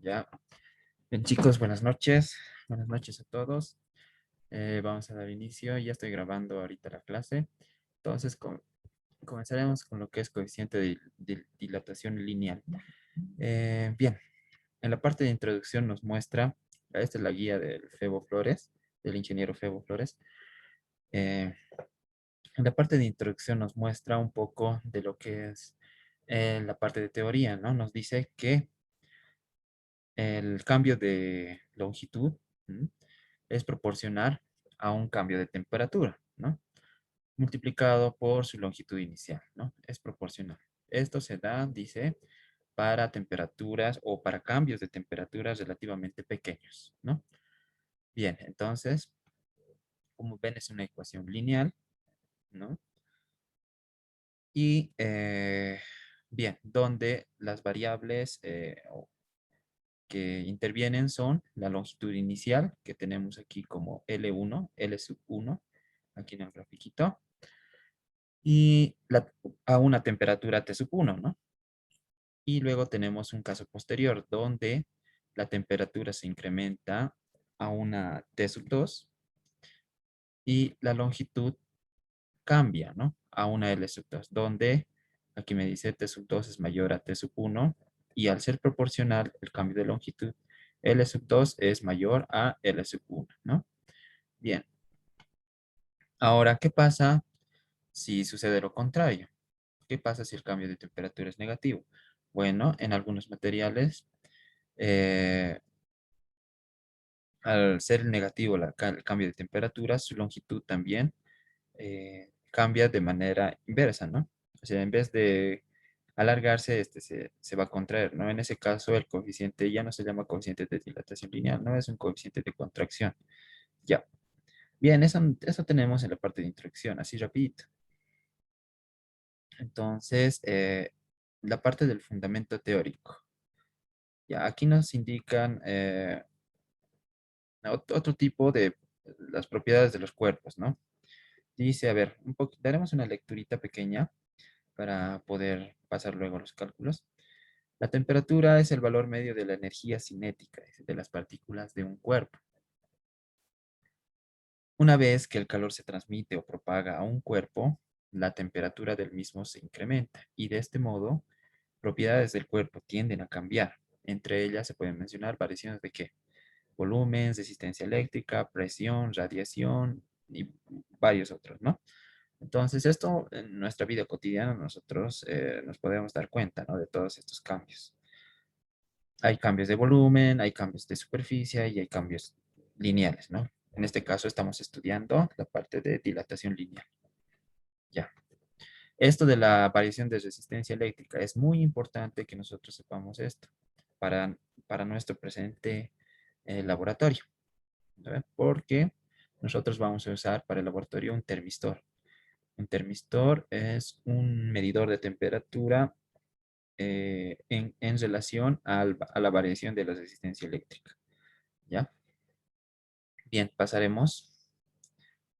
Ya. Bien, chicos, buenas noches. Buenas noches a todos. Vamos a dar inicio. Ya estoy grabando ahorita la clase. Entonces, comenzaremos con lo que es coeficiente de dilatación lineal. Bien, en la parte de introducción nos muestra, esta es la guía del Febo Flores, del ingeniero Febo Flores. Eh, en la parte de introducción nos muestra un poco de lo que es la parte de teoría, ¿no? Nos dice que el cambio de longitud, ¿m?, es proporcional a un cambio de temperatura, ¿no? Multiplicado por su longitud inicial, ¿no? Es proporcional. Esto se da, dice, para temperaturas o para cambios de temperaturas relativamente pequeños, ¿no? Bien, entonces, como ven, es una ecuación lineal, ¿no? Y, bien, donde las variables que intervienen son la longitud inicial, que tenemos aquí como L1, L sub 1, aquí en el grafiquito, y a una temperatura T sub 1, ¿no? Y luego tenemos un caso posterior, donde la temperatura se incrementa a una T sub 2 y la longitud cambia, ¿no? A una L sub 2, donde aquí me dice T sub 2 es mayor a T sub 1 y al ser proporcional el cambio de longitud, L sub 2 es mayor a L sub 1, ¿no? Bien, ahora, ¿qué pasa si sucede lo contrario? ¿Qué pasa si el cambio de temperatura es negativo? Bueno, en algunos materiales, eh, al ser negativo el cambio de temperatura, su longitud también cambia de manera inversa, ¿no? O sea, en vez de alargarse, este se va a contraer, ¿no? En ese caso, el coeficiente ya no se llama coeficiente de dilatación lineal, ¿no? Es un coeficiente de contracción. Ya. Bien, eso tenemos en la parte de introducción, así rapidito. Entonces, la parte del fundamento teórico. Ya, aquí nos indican otro tipo de las propiedades de los cuerpos, ¿no? Dice, a ver, daremos una lecturita pequeña para poder pasar luego a los cálculos. La temperatura es el valor medio de la energía cinética de las partículas de un cuerpo. Una vez que el calor se transmite o propaga a un cuerpo, la temperatura del mismo se incrementa y de este modo, propiedades del cuerpo tienden a cambiar. Entre ellas se pueden mencionar variaciones de qué: volumen, resistencia eléctrica, presión, radiación y varios otros, ¿no? Entonces, esto en nuestra vida cotidiana nosotros nos podemos dar cuenta, ¿no?, de todos estos cambios. Hay cambios de volumen, hay cambios de superficie y hay cambios lineales, ¿no? En este caso estamos estudiando la parte de dilatación lineal. Ya. Esto de la variación de resistencia eléctrica es muy importante que nosotros sepamos esto para, para nuestro presente laboratorio, ¿no? Porque nosotros vamos a usar para el laboratorio un termistor. Un termistor es un medidor de temperatura en relación a la variación de la resistencia eléctrica. ¿Ya? Bien, pasaremos.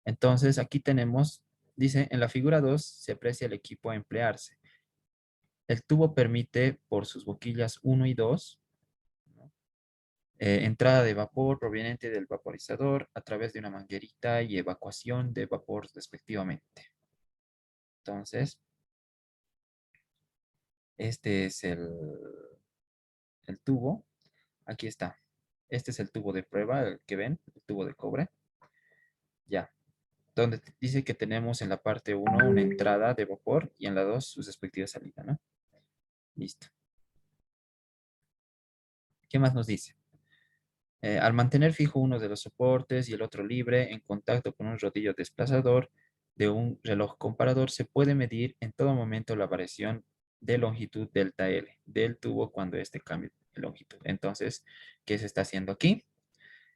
Entonces, aquí tenemos, dice, en la figura 2 se aprecia el equipo a emplearse. El tubo permite, por sus boquillas 1 y 2, ¿no?, entrada de vapor proveniente del vaporizador a través de una manguerita y evacuación de vapor respectivamente. Entonces, este es el tubo. Aquí está. Este es el tubo de prueba, el que ven, el tubo de cobre. Ya. Donde dice que tenemos en la parte 1 una entrada de vapor y en la 2 sus respectivas salidas, ¿no? Listo. ¿Qué más nos dice? Al mantener fijo uno de los soportes y el otro libre en contacto con un rodillo desplazador de un reloj comparador, se puede medir en todo momento la variación de longitud delta L del tubo cuando este cambie de longitud. Entonces, ¿qué se está haciendo aquí?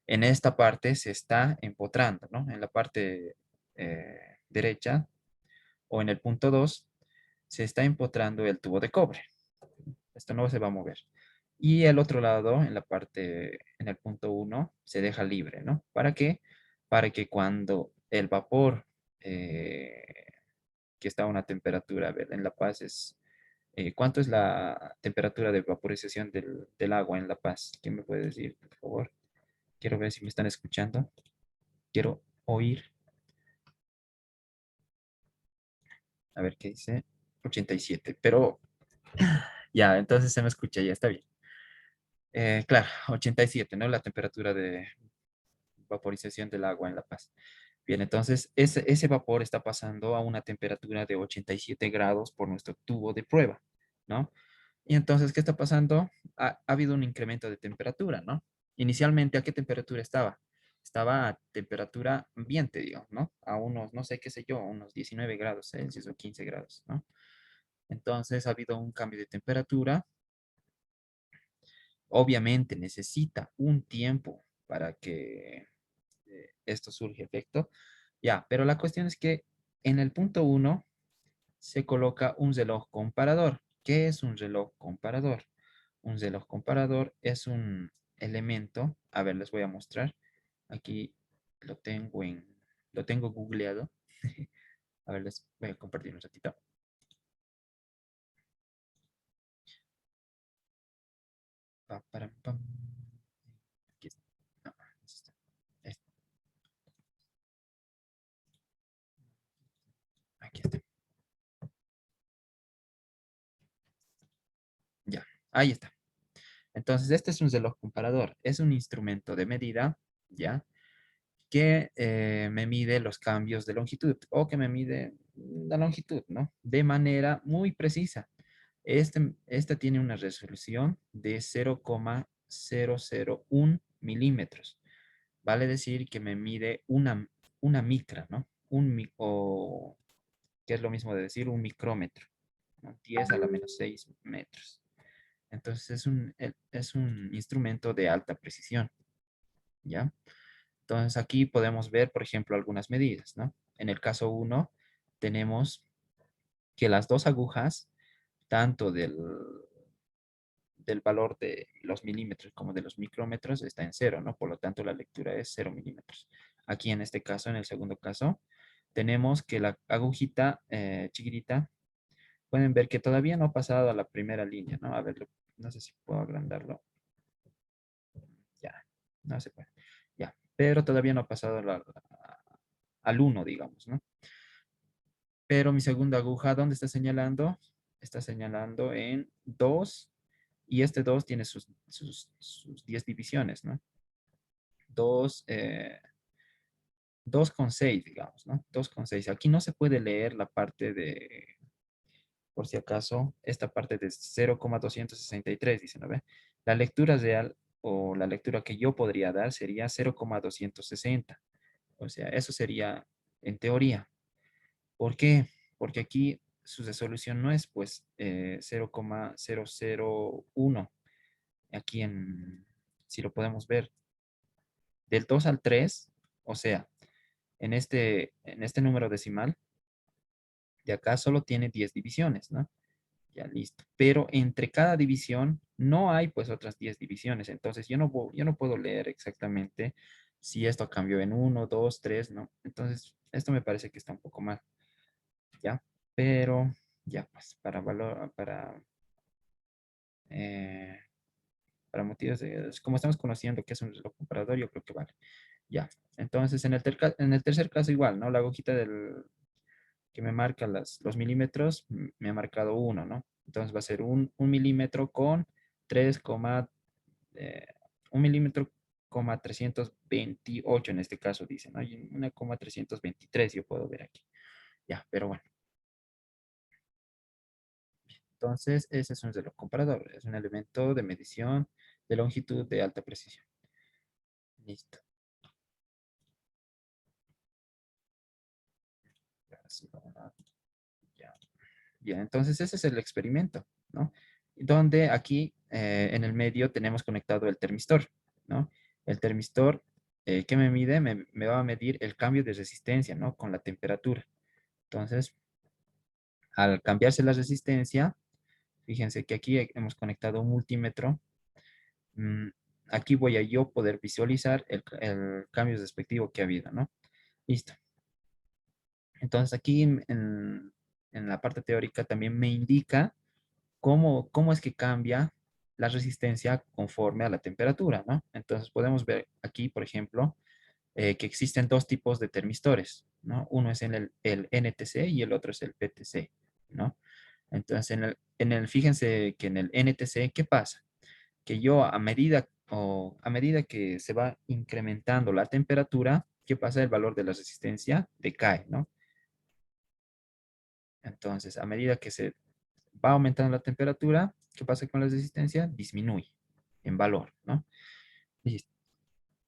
En esta parte se está empotrando, ¿no? En la parte derecha o en el punto 2 se está empotrando el tubo de cobre. Esto no se va a mover. Y el otro lado, en la parte, en el punto 1, se deja libre, ¿no? ¿Para qué? Para que cuando el vapor que está a una temperatura, a ver, en La Paz es ¿Cuánto es la temperatura de vaporización del agua en La Paz? ¿Quién me puede decir, por favor? Quiero ver si me están escuchando. Quiero oír. A ver qué dice. 87. Pero ya, entonces se me escucha, ya está bien. Claro, 87, ¿no? La temperatura de vaporización del agua en La Paz. Bien, entonces ese vapor está pasando a una temperatura de 87 grados por nuestro tubo de prueba, ¿no? Y entonces, ¿qué está pasando? Ha habido un incremento de temperatura, ¿no? Inicialmente, ¿a qué temperatura estaba? Estaba a temperatura ambiente, digamos, ¿no? A unos, no sé qué sé yo, unos 19 grados Celsius o 15 grados, ¿no? Entonces, ha habido un cambio de temperatura. Obviamente, necesita un tiempo para que esto surge efecto. Ya, pero la cuestión es que en el punto uno se coloca un reloj comparador. ¿Qué es un reloj comparador? Un reloj comparador es un elemento, a ver, les voy a mostrar. Aquí lo tengo lo tengo googleado. A ver, les voy a compartir un ratito. Pa, param, pam. Aquí está. No, aquí está. Este, aquí está. Ya, ahí está. Entonces, este es un reloj comparador. Es un instrumento de medida, ¿ya? Que me mide los cambios de longitud o que me mide la longitud, ¿no? De manera muy precisa. Este tiene una resolución de 0,001 milímetros. Vale decir que me mide una micra, ¿no? O que es lo mismo de decir un micrómetro, ¿no? 10 a la menos 6 metros. Entonces es un instrumento de alta precisión, ¿ya? Entonces aquí podemos ver, por ejemplo, algunas medidas, ¿no? En el caso uno tenemos que las dos agujas, tanto del valor de los milímetros como de los micrómetros, está en cero, ¿no? Por lo tanto, la lectura es 0 milímetros. Aquí en este caso, en el segundo caso, tenemos que la agujita chiquitita, pueden ver que todavía no ha pasado a la primera línea, ¿no? A ver, no sé si puedo agrandarlo. Ya, no se puede. Ya, pero todavía no ha pasado al uno, digamos, ¿no? Pero mi segunda aguja, ¿dónde está señalando? Está señalando en 2 y este 2 tiene sus 10 divisiones, ¿no? 2, 2,6, digamos, ¿no? 2,6. Aquí no se puede leer la parte de, por si acaso, esta parte de 0,263, dice, ¿no ve? La lectura real o la lectura que yo podría dar sería 0,260. O sea, eso sería en teoría. ¿Por qué? Porque aquí su resolución no es pues 0,001. Aquí si lo podemos ver, del 2 al 3, o sea, en este número decimal, de acá solo tiene 10 divisiones, ¿no? Ya listo. Pero entre cada división no hay pues otras 10 divisiones. Entonces yo no puedo leer exactamente si esto cambió en uno, 2, 3, ¿no? Entonces esto me parece que está un poco mal, ¿ya? Pero ya pues eh, para motivos como estamos conociendo que es un reloj comparador, yo creo que vale. Ya. Entonces en el tercer caso igual, ¿no? La agujita que me marca los milímetros me ha marcado uno, ¿no? Entonces va a ser un milímetro con 3, eh, un milímetro, 328 en este caso, dice, ¿no? Y 1,323 yo puedo ver aquí. Ya, pero bueno. Entonces, ese es un reloj comparador. Es un elemento de medición de longitud de alta precisión. Listo. Ya. Bien, entonces ese es el experimento, ¿no? Donde aquí en el medio tenemos conectado el termistor, ¿no? El termistor, ¿qué me mide? Me va a medir el cambio de resistencia, ¿no? Con la temperatura. Entonces, al cambiarse la resistencia, fíjense que aquí hemos conectado un multímetro. mm, Aquí voy a yo poder visualizar el cambio respectivo que ha habido, ¿no? Listo. Entonces aquí en la parte teórica también me indica cómo es que cambia la resistencia conforme a la temperatura, ¿no? Entonces podemos ver aquí, por ejemplo, que existen dos tipos de termistores, ¿no? Uno es el NTC y el otro es el PTC, ¿no? Entonces, fíjense que en el NTC, ¿qué pasa? Que yo a medida que se va incrementando la temperatura, ¿qué pasa? El valor de la resistencia decae, ¿no? Entonces, a medida que se va aumentando la temperatura, ¿qué pasa con la resistencia? Disminuye en valor, ¿no? Listo.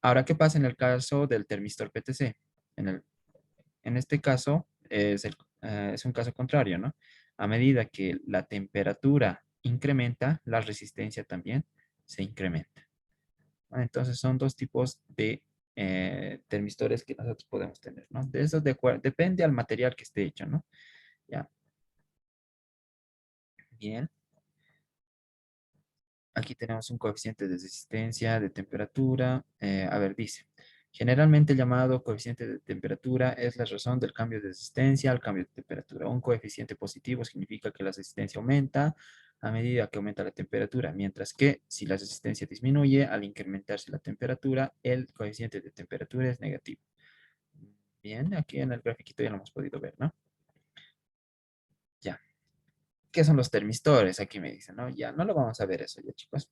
Ahora, ¿qué pasa en el caso del termistor PTC? En este caso, es un caso contrario, ¿no? A medida que la temperatura incrementa, la resistencia también se incrementa. Entonces, son dos tipos de termistores que nosotros podemos tener, ¿no? De eso depende al material que esté hecho, ¿no? Ya, bien. Aquí tenemos un coeficiente de resistencia, de temperatura. A ver, dice, generalmente el llamado coeficiente de temperatura es la razón del cambio de resistencia al cambio de temperatura. Un coeficiente positivo significa que la resistencia aumenta a medida que aumenta la temperatura, mientras que si la resistencia disminuye al incrementarse la temperatura, el coeficiente de temperatura es negativo. Bien, aquí en el grafiquito ya lo hemos podido ver, ¿no? Ya. ¿Qué son los termistores? Aquí me dicen, ¿no? Ya, no lo vamos a ver eso ya, chicos.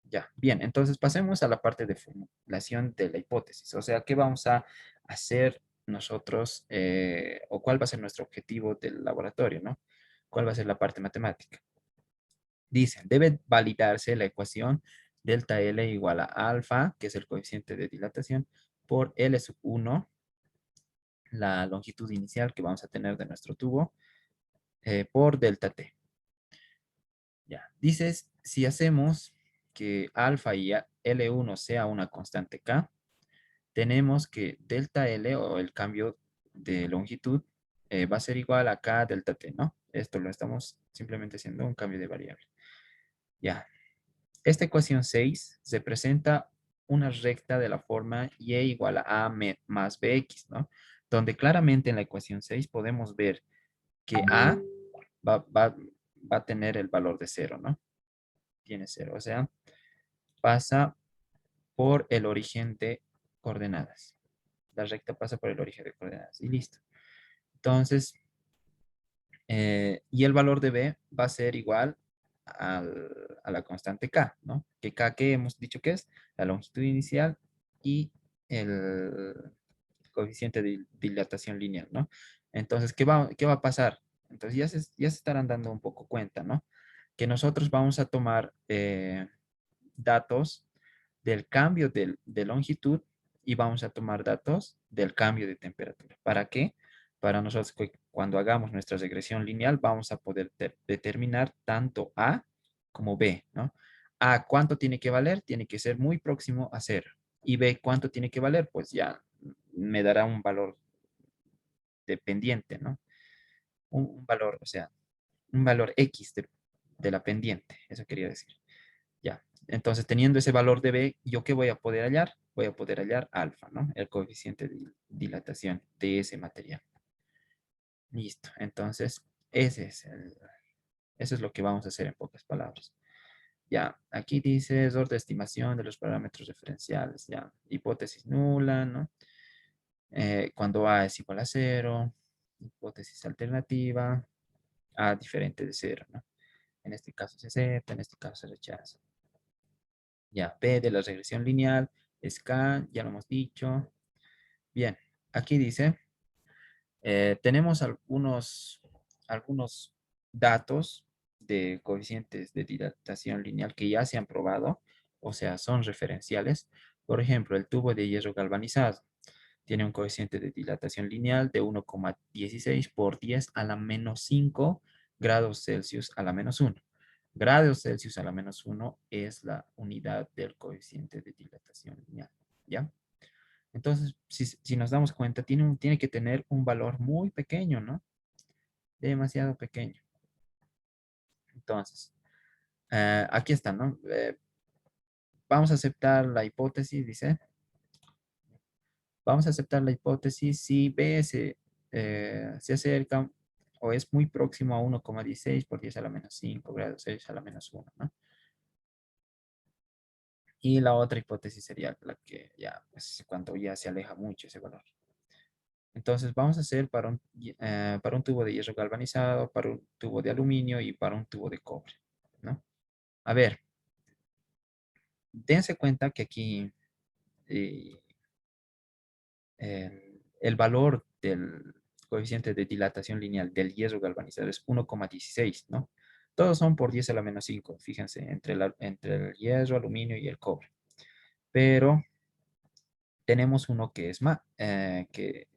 Ya, bien, entonces pasemos a la parte de formulación de la hipótesis. O sea, ¿qué vamos a hacer nosotros o cuál va a ser nuestro objetivo del laboratorio, ¿no? ¿Cuál va a ser la parte matemática? Dicen, debe validarse la ecuación delta L igual a alfa, que es el coeficiente de dilatación, por L sub 1, la longitud inicial que vamos a tener de nuestro tubo, por delta T. Ya, dices, si hacemos que alfa y L1 sea una constante K, tenemos que delta L o el cambio de longitud va a ser igual a K delta T, ¿no? Esto lo estamos simplemente haciendo un cambio de variable. Ya. Esta ecuación 6 se presenta una recta de la forma y igual a más bx, ¿no? Donde claramente en la ecuación 6 podemos ver que a va, va, va a tener el valor de cero, ¿no? Tiene cero, o sea, pasa por el origen de coordenadas. La recta pasa por el origen de coordenadas y listo. Entonces, y el valor de b va a ser igual a la constante k, ¿no? Que k que hemos dicho que es la longitud inicial y el coeficiente de dilatación lineal, ¿no? Entonces, qué va a pasar? Entonces, ya se estarán dando un poco cuenta, ¿no? Que nosotros vamos a tomar datos del cambio de longitud y vamos a tomar datos del cambio de temperatura. ¿Para qué? Para nosotros cuando hagamos nuestra regresión lineal vamos a poder determinar tanto A como B, ¿no? A, ¿cuánto tiene que valer? Tiene que ser muy próximo a cero. Y B, ¿cuánto tiene que valer? Pues ya me dará un valor dependiente, ¿no? Un valor, o sea, un valor X de la pendiente, eso quería decir. Ya. Entonces, teniendo ese valor de B, ¿yo qué voy a poder hallar? Voy a poder hallar alfa, ¿no? El coeficiente de dilatación de ese material. Listo. Entonces, eso es lo que vamos a hacer en pocas palabras. Ya, aquí dice error de estimación de los parámetros referenciales. Ya, hipótesis nula, ¿no? Cuando A es igual a cero, hipótesis alternativa, A diferente de cero, ¿no? En este caso se acepta, en este caso se rechaza. Ya, P de la regresión lineal es K, ya lo hemos dicho. Bien, aquí dice, tenemos algunos datos de coeficientes de dilatación lineal que ya se han probado, o sea, son referenciales. Por ejemplo, el tubo de hierro galvanizado tiene un coeficiente de dilatación lineal de 1,16 por 10 a la menos 5 grados Celsius a la menos 1. Grados Celsius a la menos 1 es la unidad del coeficiente de dilatación lineal, ¿ya? Entonces, si nos damos cuenta, tiene que tener un valor muy pequeño, ¿no? Demasiado pequeño. Entonces, aquí está, ¿no? Vamos a aceptar la hipótesis, dice. Vamos a aceptar la hipótesis si B se acerca o es muy próximo a 1,16 por 10 a la menos 5 grados Celsius a la menos 1, ¿no? Y la otra hipótesis sería la que ya, pues, cuando ya se aleja mucho ese valor. Entonces, vamos a hacer para un tubo de hierro galvanizado, para un tubo de aluminio y para un tubo de cobre, ¿no? A ver, dense cuenta que aquí eh, el valor del coeficiente de dilatación lineal del hierro galvanizado es 1,16, ¿no? Todos son por 10 a la menos 5, fíjense, entre el hierro, aluminio y el cobre. Pero tenemos uno que es más, que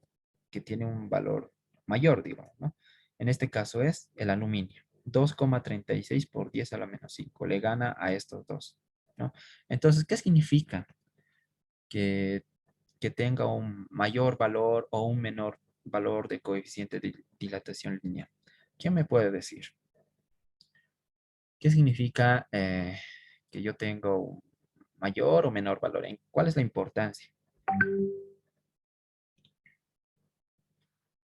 tiene un valor mayor, digamos, ¿no? En este caso es el aluminio. 2,36 por 10 a la menos 5. Le gana a estos dos, ¿no? Entonces, ¿qué significa que, que tenga un mayor valor o un menor valor de coeficiente de dilatación lineal? ¿Quién me puede decir? ¿Qué significa que yo tengo un mayor o menor valor? ¿Cuál es la importancia?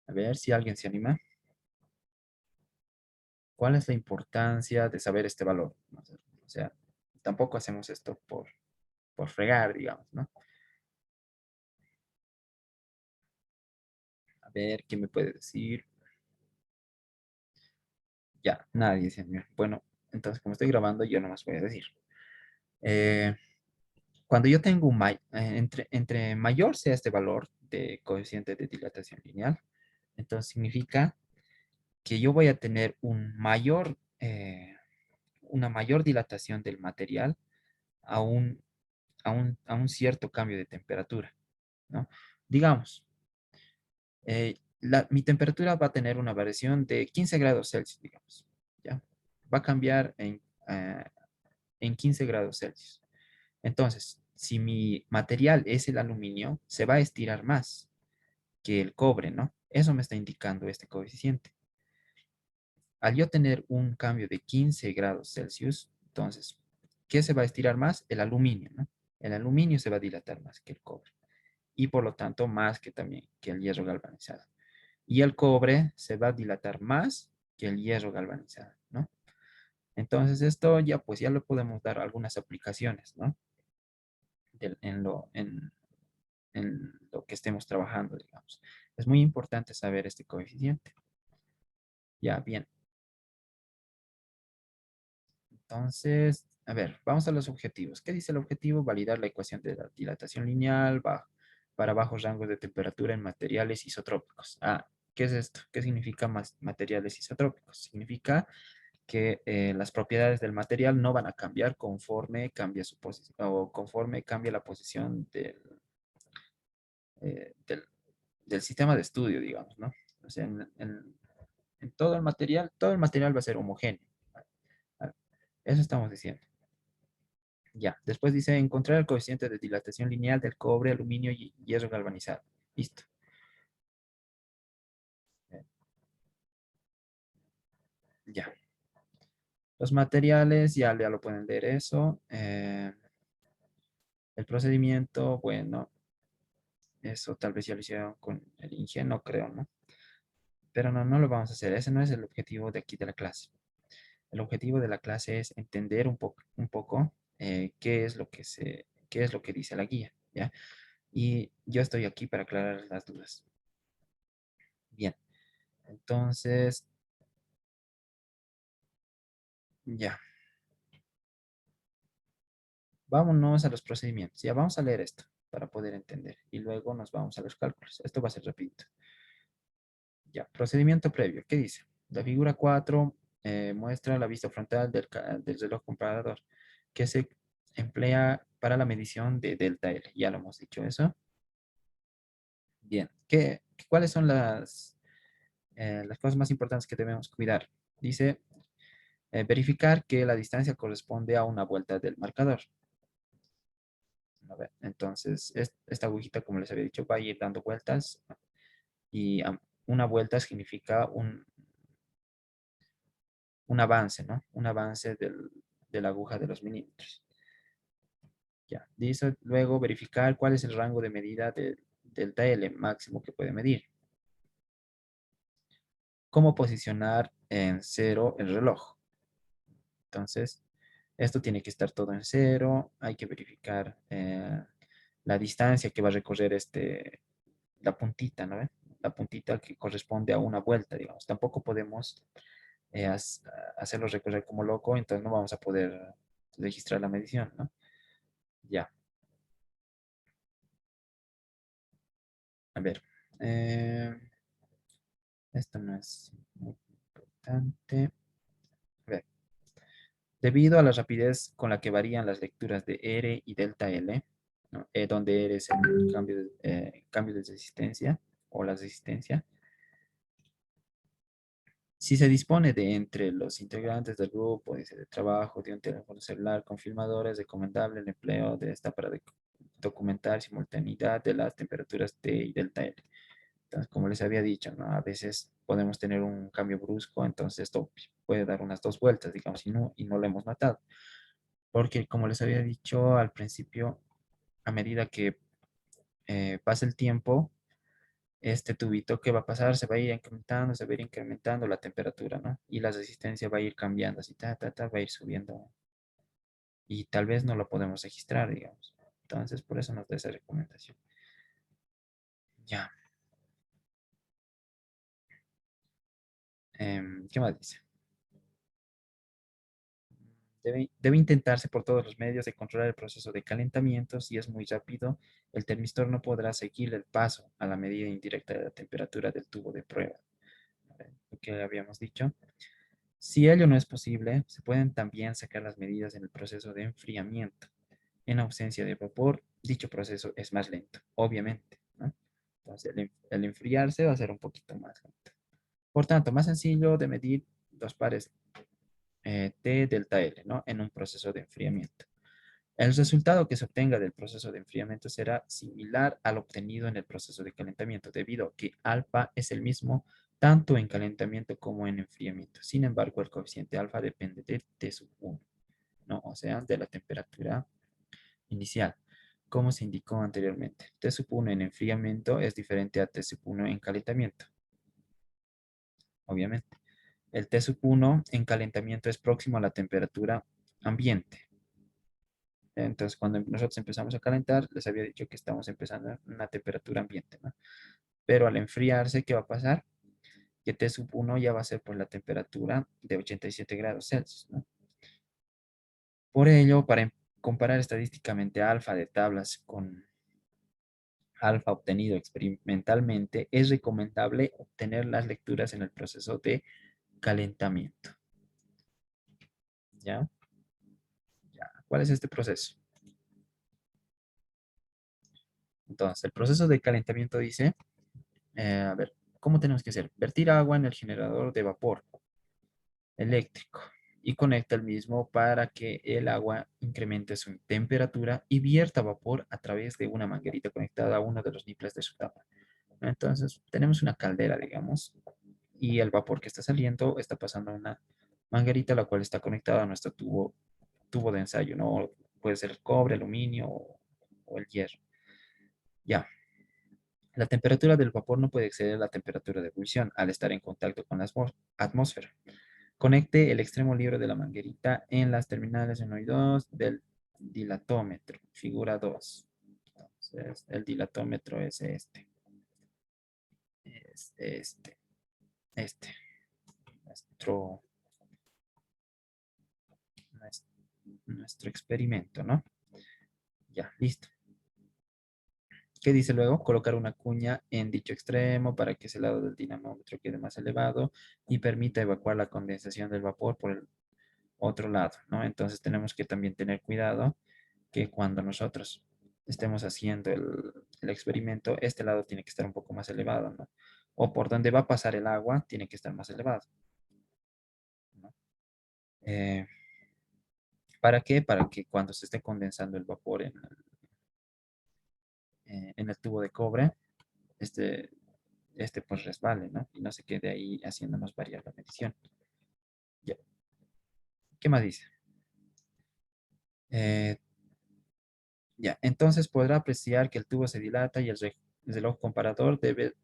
A ver si alguien se anima. ¿Cuál es la importancia de saber este valor? O sea, tampoco hacemos esto por fregar, digamos, ¿no? A ver, ¿quién me puede decir? Ya, nadie se anima. Bueno, entonces como estoy grabando, yo no más voy a decir. Eh, Cuando yo tengo entre mayor sea este valor de coeficiente de dilatación lineal, entonces significa que yo voy a tener una mayor dilatación del material a a un cierto cambio de temperatura, ¿no? Digamos, mi temperatura va a tener una variación de 15 grados Celsius, digamos, ¿ya? Va a cambiar en 15 grados Celsius. Entonces, si mi material es el aluminio, se va a estirar más que el cobre, ¿no? Eso me está indicando este coeficiente. Al yo tener un cambio de 15 grados Celsius, entonces, ¿qué se va a estirar más? El aluminio, ¿no? El aluminio se va a dilatar más que el cobre y por lo tanto más que también que el hierro galvanizado. Y el cobre se va a dilatar más que el hierro galvanizado, ¿no? Entonces esto ya pues ya le podemos dar algunas aplicaciones, ¿no? En lo que estemos trabajando, digamos. Es muy importante saber este coeficiente. Ya, bien. Entonces, a ver, vamos a los objetivos. ¿Qué dice el objetivo? Validar la ecuación de la dilatación lineal para bajos rangos de temperatura en materiales isotrópicos. Ah, ¿qué es esto? ¿Qué significa materiales isotrópicos? Significa que las propiedades del material no van a cambiar conforme cambia su posición o conforme cambia la posición eh, del, del sistema de estudio, digamos, ¿no? O sea, en todo el material va a ser homogéneo. ¿Vale? Eso estamos diciendo. Ya, después dice encontrar el coeficiente de dilatación lineal del cobre, aluminio y hierro galvanizado. Listo. Eh, Ya. Los materiales, ya lo pueden leer eso. El procedimiento, bueno, eso tal vez ya lo hicieron con el ingenio, creo, ¿no? Pero no lo vamos a hacer. Ese no es el objetivo de aquí de la clase. El objetivo de la clase es entender un poco qué es lo que dice la guía, ¿ya? Y yo estoy aquí para aclarar las dudas. Bien, entonces, ya, vámonos a los procedimientos. Ya vamos a leer esto para poder entender y luego nos vamos a los cálculos. Esto va a ser rapidito. Ya, procedimiento previo. ¿Qué dice? La figura 4 muestra la vista frontal del reloj comparador que se emplea para la medición de delta L. Ya lo hemos dicho eso. Bien, ¿cuáles son las cosas más importantes que debemos cuidar? Dice, verificar que la distancia corresponde a una vuelta del marcador. A ver, entonces, esta agujita, como les había dicho, va a ir dando vueltas y una vuelta significa un avance, ¿no? Un avance de la aguja de los milímetros. Ya, dice luego verificar cuál es el rango de medida del delta L máximo que puede medir. cómo posicionar en cero el reloj. Entonces, esto tiene que estar todo en cero. Hay que verificar la distancia que va a recorrer la puntita, ¿no? La puntita que corresponde a una vuelta, digamos. Tampoco podemos eh, has- hacerlo recorrer como loco, entonces no vamos a poder registrar la medición, ¿no? Ya, a ver. eh, Esto no es muy importante. A ver, debido a la rapidez con la que varían las lecturas de R y delta L, ¿no? Donde R es el cambio de resistencia o la resistencia, si se dispone de entre los integrantes del grupo, dice, de trabajo, de un teléfono celular con filmador, es recomendable el empleo de esta para documentar simultaneidad de las temperaturas T y delta L. Entonces, como les había dicho, ¿no? A veces podemos tener un cambio brusco, entonces esto puede dar unas dos vueltas, digamos, y no lo hemos notado. Porque, como les había dicho al principio, a medida que pasa el tiempo, este tubito que va a pasar se va a ir incrementando, se va a ir incrementando la temperatura, ¿no? Y la resistencia va a ir cambiando, así, va a ir subiendo. Y tal vez no lo podemos registrar, digamos. Entonces, por eso nos da esa recomendación. Ya. ¿Qué más dice? Debe intentarse por todos los medios de controlar el proceso de calentamiento. Si es muy rápido, el termistor no podrá seguir el paso a la medida indirecta de la temperatura del tubo de prueba. Lo que habíamos dicho. Si ello no es posible, se pueden también sacar las medidas en el proceso de enfriamiento. En ausencia de vapor, dicho proceso es más lento, obviamente, ¿no? Entonces, el enfriarse va a ser un poquito más lento. Por tanto, más sencillo de medir los pares T delta L, ¿no? En un proceso de enfriamiento. El resultado que se obtenga del proceso de enfriamiento será similar al obtenido en el proceso de calentamiento, debido a que alfa es el mismo tanto en calentamiento como en enfriamiento. Sin embargo, el coeficiente alfa depende de T sub 1, ¿no? O sea, de la temperatura inicial, como se indicó anteriormente. T sub 1 en enfriamiento es diferente a T sub 1 en calentamiento, obviamente. El T sub 1 en calentamiento es próximo a la temperatura ambiente. Entonces, cuando nosotros empezamos a calentar, les había dicho que estamos empezando en una temperatura ambiente, ¿no? Pero al enfriarse, ¿qué va a pasar? Que T sub 1 ya va a ser por la temperatura de 87 grados Celsius, ¿no? Por ello, para comparar estadísticamente alfa de tablas con alfa obtenido experimentalmente, es recomendable obtener las lecturas en el proceso de calentamiento. ¿Ya? ¿Ya? ¿Cuál es este proceso? Entonces, el proceso de calentamiento dice, a ver, ¿cómo tenemos que hacer? Vertir agua en el generador de vapor eléctrico y conecta el mismo para que el agua incremente su temperatura y vierta vapor a través de una manguerita conectada a uno de los nipples de su tapa. Entonces, tenemos una caldera, digamos, y el vapor que está saliendo está pasando a una manguerita, la cual está conectada a nuestro tubo de ensayo, ¿no? Puede ser el cobre, aluminio o el hierro. Ya. La temperatura del vapor no puede exceder la temperatura de ebullición al estar en contacto con la atmósfera. Conecte el extremo libre de la manguerita en las terminales 1 y 2 del dilatómetro, figura 2. Entonces, el dilatómetro es este, nuestro, nuestro, nuestro experimento, ¿no? Ya, listo. ¿Qué dice luego? Colocar una cuña en dicho extremo para que ese lado del dinamómetro quede más elevado y permita evacuar la condensación del vapor por el otro lado, ¿no? Entonces tenemos que también tener cuidado que cuando nosotros estemos haciendo el experimento, este lado tiene que estar un poco más elevado, ¿no? O por donde va a pasar el agua, tiene que estar más elevado, ¿no? Eh, ¿Para qué? Para que cuando se esté condensando el vapor en el tubo de cobre, este, este pues resbale, ¿no? Y no se quede ahí haciéndonos variar la medición. Ya. ¿Qué más dice? Eh, ya, entonces podrá apreciar que el tubo se dilata y el el reloj comparador debe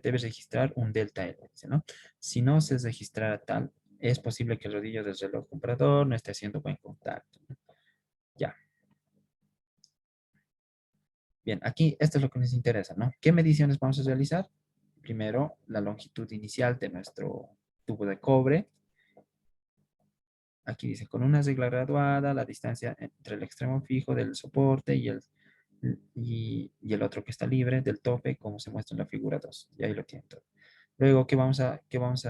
registrar un delta L, dice, ¿no? Si no se registrara tal, es posible que el rodillo del reloj comparador no esté haciendo buen contacto, ¿no? Ya. Bien, aquí esto es lo que nos interesa, ¿no? ¿Qué mediciones vamos a realizar? Primero, la longitud inicial de nuestro tubo de cobre. Aquí dice, con una regla graduada, la distancia entre el extremo fijo del soporte y el otro que está libre del tope, como se muestra en la figura 2. Y ahí lo tienen todo. Luego, qué vamos a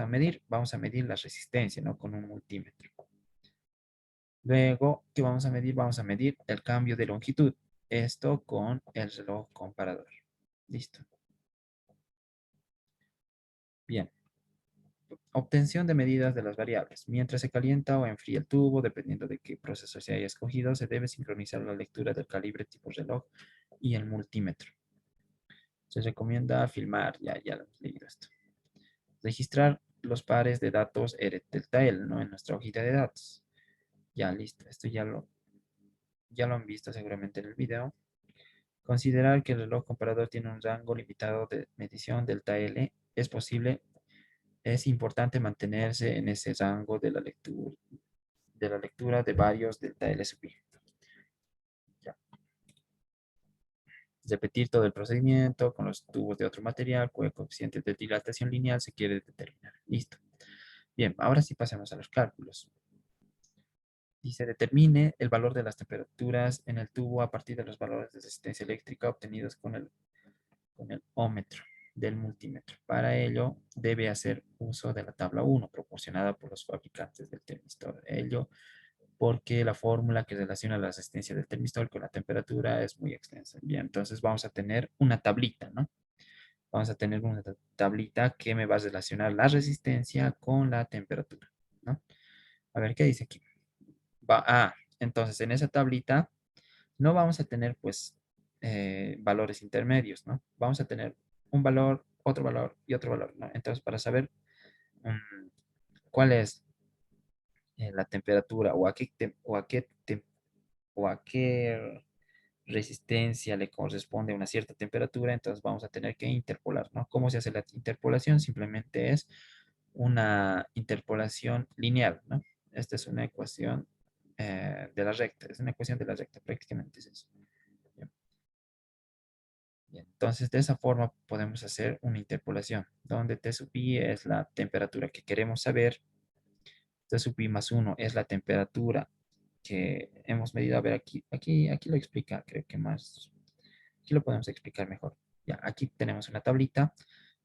medir? Vamos a medir la resistencia, ¿no? Con un multímetro. Luego, ¿qué vamos a medir? Vamos a medir el cambio de longitud. Esto con el reloj comparador. Listo. Bien. Obtención de medidas de las variables. Mientras se calienta o enfría el tubo, dependiendo de qué proceso se haya escogido, se debe sincronizar la lectura del calibre tipo reloj y el multímetro. Se recomienda filmar, ya lo hemos leído esto. Registrar los pares de datos delta L, ¿no? En nuestra hojita de datos. Ya, listo. Esto ya lo han visto seguramente en el video. Considerar que el reloj comparador tiene un rango limitado de medición delta L. Es importante mantenerse en ese rango de la lectura de varios delta L sub i. Ya. Repetir todo el procedimiento con los tubos de otro material cuyo coeficiente de dilatación lineal se quiere determinar. Listo. Bien, ahora sí pasemos a los cálculos. Dice, determine el valor de las temperaturas en el tubo a partir de los valores de resistencia eléctrica obtenidos con el ómetro del multímetro. Para ello, debe hacer uso de la tabla 1 proporcionada por los fabricantes del termistor. Ello porque la fórmula que relaciona la resistencia del termistor con la temperatura es muy extensa. Bien, entonces vamos a tener una tablita, ¿no? Vamos a tener una tablita que me va a relacionar la resistencia con la temperatura, ¿no? A ver, ¿qué dice aquí? Entonces en esa tablita no vamos a tener, pues, valores intermedios, ¿no? Vamos a tener un valor, otro valor y otro valor, ¿no? Entonces, para saber cuál es la temperatura o a qué resistencia le corresponde a una cierta temperatura, entonces vamos a tener que interpolar, ¿no? ¿Cómo se hace la interpolación? Simplemente es una interpolación lineal, ¿no? Esta es una ecuación de la recta, es una ecuación de la recta, prácticamente es eso. Bien. Bien, entonces, de esa forma podemos hacer una interpolación, donde T sub i es la temperatura que queremos saber, T sub i más 1 es la temperatura que hemos medido. A ver, aquí lo explica, creo que más, aquí lo podemos explicar mejor. Ya, aquí tenemos una tablita.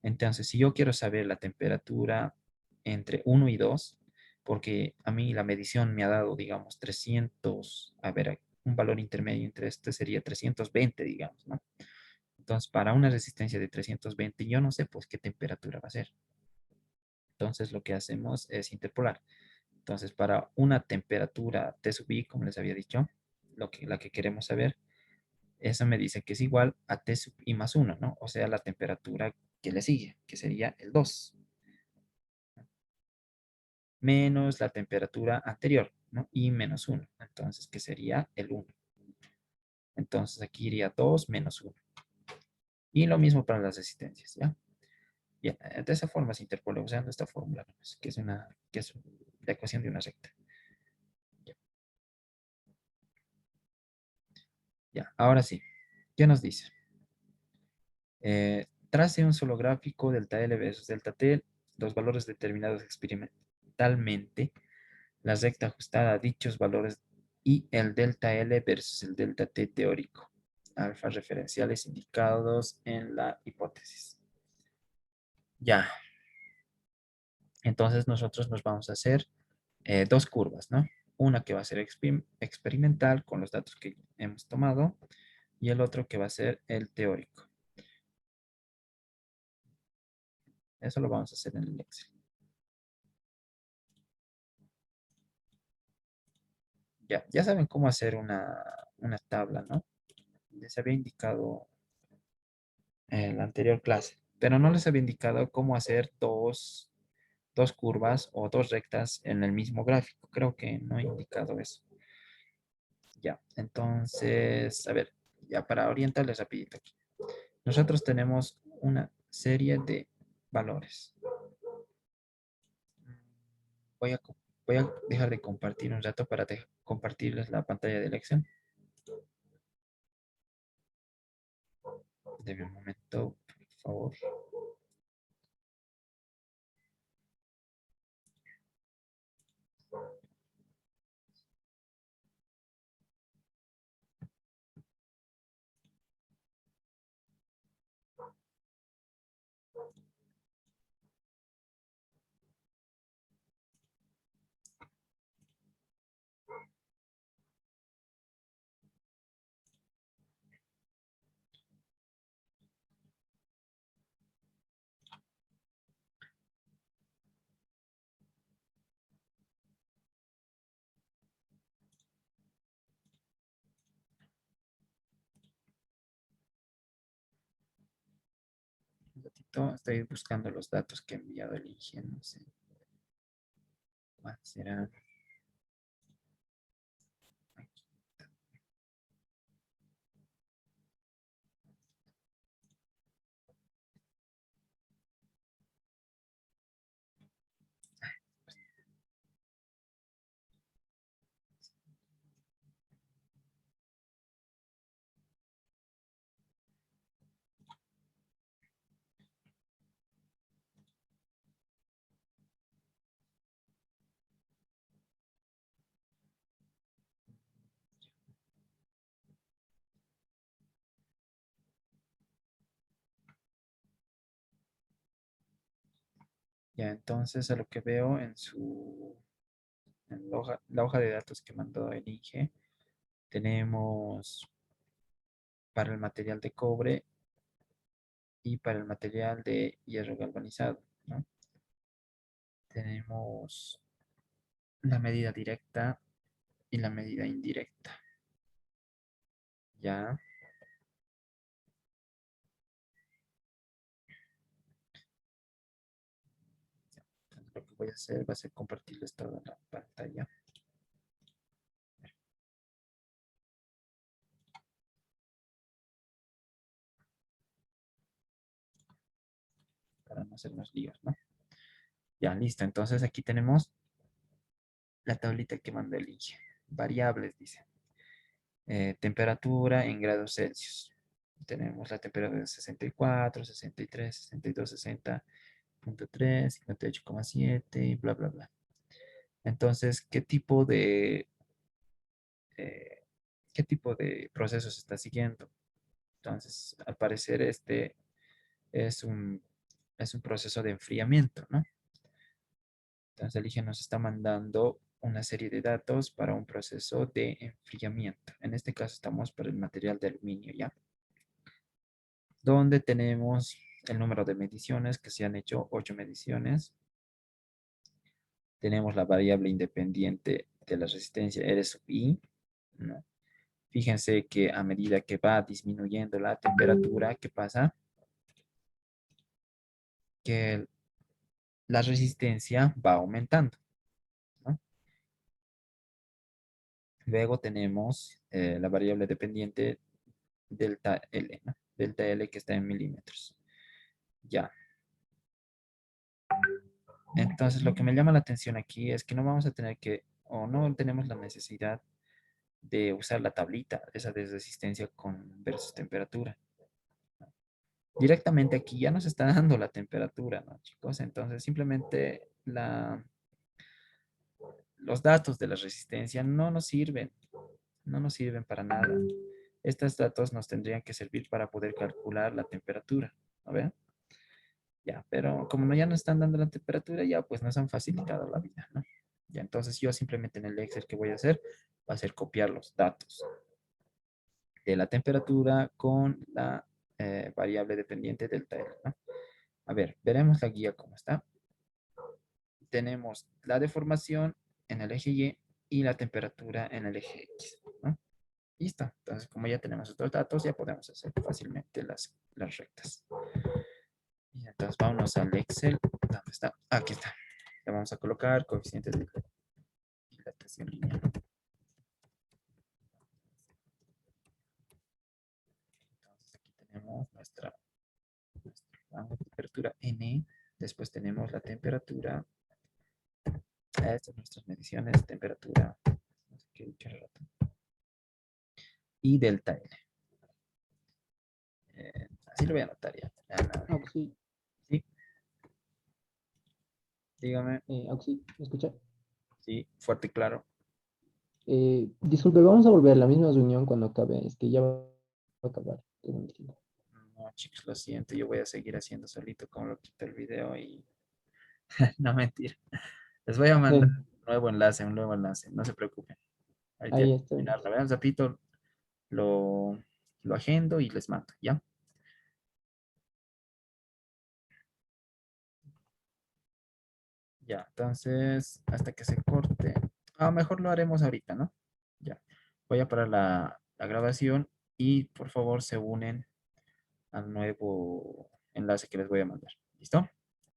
Entonces, si yo quiero saber la temperatura entre 1 y 2, porque a mí la medición me ha dado, digamos, 300, a ver, un valor intermedio entre este sería 320, digamos, ¿no? Entonces, para una resistencia de 320, yo no sé, pues, qué temperatura va a ser. Entonces, lo que hacemos es interpolar. Entonces, para una temperatura T sub i, como les había dicho, la que queremos saber, eso me dice que es igual a T sub i más 1, ¿no? O sea, la temperatura que le sigue, que sería el 2, menos la temperatura anterior, ¿no? I menos 1. Entonces, que sería el 1. Entonces, aquí iría 2 menos 1. Y lo mismo para las resistencias, ¿ya? Bien, de esa forma se interpola usando esta fórmula, ¿no? Que es la ecuación de una recta. Ya, ya, ahora sí. ¿Qué nos dice? Trace un solo gráfico delta L versus delta T, los valores determinados experimentalmente, la recta ajustada a dichos valores y el delta L versus el delta T teórico, alfa referenciales indicados en la hipótesis. Ya, entonces nosotros nos vamos a hacer dos curvas, ¿no? Una que va a ser experimental con los datos que hemos tomado y el otro que va a ser el teórico. Eso lo vamos a hacer en el Excel. Ya saben cómo hacer una tabla, ¿no? Les había indicado en la anterior clase, pero no les había indicado cómo hacer dos curvas o dos rectas en el mismo gráfico. Creo que no he indicado eso. Ya, entonces, a ver, ya para orientarles rapidito aquí. Nosotros tenemos una serie de valores. Voy a, voy a dejar de compartir un rato para compartirles la pantalla del Excel. Deme un momento, por favor. Un ratito, estoy buscando los datos que ha enviado el INGE. No sé cuál será. Aquí. Ya, entonces a lo que veo en la hoja de datos que mandó el INGE, tenemos para el material de cobre y para el material de hierro galvanizado, ¿no? Tenemos la medida directa y la medida indirecta. Ya, entonces lo que voy a hacer va a ser compartirles toda la pantalla para no hacernos líos, ¿no? Ya, listo. Entonces aquí tenemos la tablita que mandó el INGE. Variables, dice. Temperatura en grados Celsius. Tenemos la temperatura de 64, 63, 62, 60.3, 58,7 y bla, bla, bla. Entonces, eh, ¿qué tipo de proceso se está siguiendo? Entonces, al parecer, este es es un proceso de enfriamiento, ¿no? Entonces, el INGE nos está mandando una serie de datos para un proceso de enfriamiento. En este caso, estamos para el material de aluminio, ¿ya? Donde tenemos el número de mediciones, que se han hecho 8 mediciones. Tenemos la variable independiente de la resistencia R sub I, ¿no? Fíjense que a medida que va disminuyendo la temperatura, ¿qué pasa? Que la resistencia va aumentando, ¿no? Luego tenemos la variable dependiente delta L, ¿no? Delta L que está en milímetros. Ya. Entonces, lo que me llama la atención aquí es que no vamos a tener que, o no tenemos la necesidad de usar la tablita, esa de resistencia con versus temperatura. Directamente aquí ya nos está dando la temperatura, ¿no, chicos? Entonces, simplemente los datos de la resistencia no nos sirven para nada. Estos datos nos tendrían que servir para poder calcular la temperatura, ¿no ven? Ya, pero como no ya nos están dando la temperatura, ya pues nos han facilitado la vida, ¿no? Ya, entonces yo simplemente en el Excel que voy a hacer va a ser copiar los datos de la temperatura con la variable dependiente delta L, ¿no? A ver, veremos la guía cómo está. Tenemos la deformación en el eje Y y la temperatura en el eje X, ¿no? Listo. Entonces, como ya tenemos estos datos, ya podemos hacer fácilmente las rectas. Y entonces, vámonos al Excel. ¿Dónde está? Aquí está. Le vamos a colocar coeficientes de dilatación lineal. Entonces, aquí tenemos nuestra temperatura N. Después tenemos la temperatura. Estas son nuestras mediciones. Temperatura. No sé qué he dicho hace rato. Y delta L. Así lo voy a anotar ya. Auxi, ¿Sí? Dígame. Auxi, ¿me escucha? Sí, fuerte y claro. Disculpe, vamos a volver a la misma reunión cuando acabe. Es que ya va a acabar. Tengo un tiempo. No, chicos, lo siento. Yo voy a seguir haciendo solito como lo quita el video y... No, mentira. Les voy a mandar un nuevo enlace. No se preocupen. Ahorita Ahí ya está. terminar. La vean, rapidito, lo, lo agendo y les mando, ¿ya? Ya, entonces, hasta que se corte. Mejor lo haremos ahorita, ¿no? Ya. Voy a parar la grabación y por favor se unen al nuevo enlace que les voy a mandar. ¿Listo?